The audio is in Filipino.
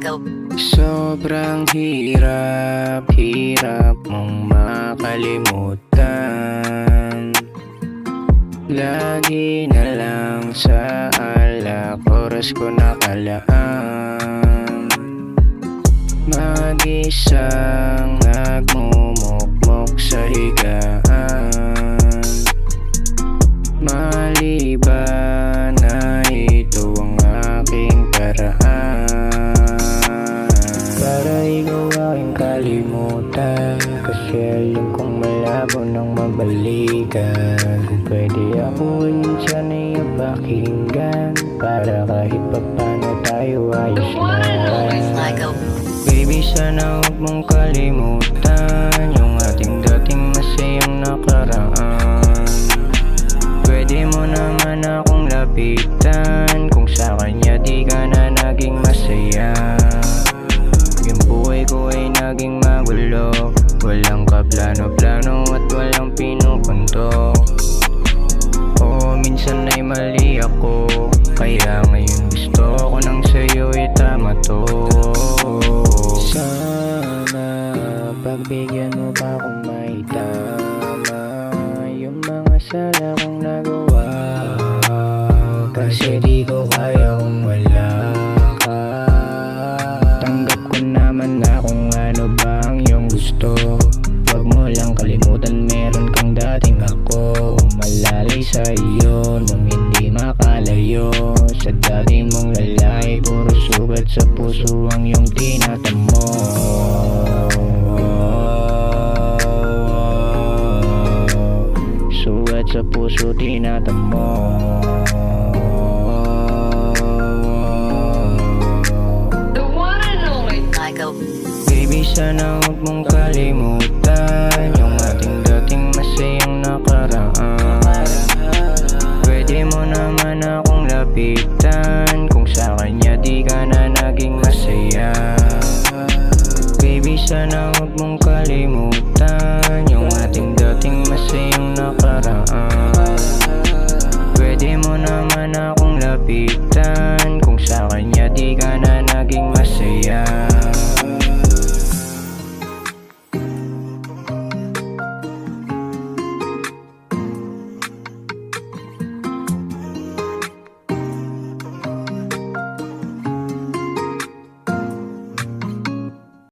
Sobrang hirap mong makalimutan. Lagi na lang sa alak, oras ko nakalaan. Mag-isang nagmumukmok sa higaan. Maliban na ito ang aking paraan para ikaw aking kalimutan. Kasi alam kong malabo nang mabalikan. Kung pwede ako ay minsan ay pakinggan, para kahit papano tayo ayos na. Baby, sana huwag mong kalimutan yung ating dating masayang nakaraan. Pwede mo naman akong lapitan kung sa kanya di ka na naging masaya. Yung buhay ko ay naging magulo, walang kaplano-plano at walang pinupunto. Oo, minsan ay mali ako, kaya ngayon gusto ko nang sa'yo itama to. Sana pagbigyan mo pa kung may tama yung mga sala kong nagawa. Kasi di ko kaya kung wala ka. Tanggap ko naman na kung ano ba ang iyong gusto. Huwag mo lang kalimutan meron kang dating ako. Umalalay sa iyo nung hindi makalayo. Sa dati mong lalaki puro sugat sa puso ang iyong tinatamo. Sugat sa puso tinatamo. Baby, sana huwag mong kalimutan yung ating dating masayang nakaraan. Pwede mo naman akong lapitan kung sa kanya di ka na naging masaya. Baby, sana huwag mong kalimutan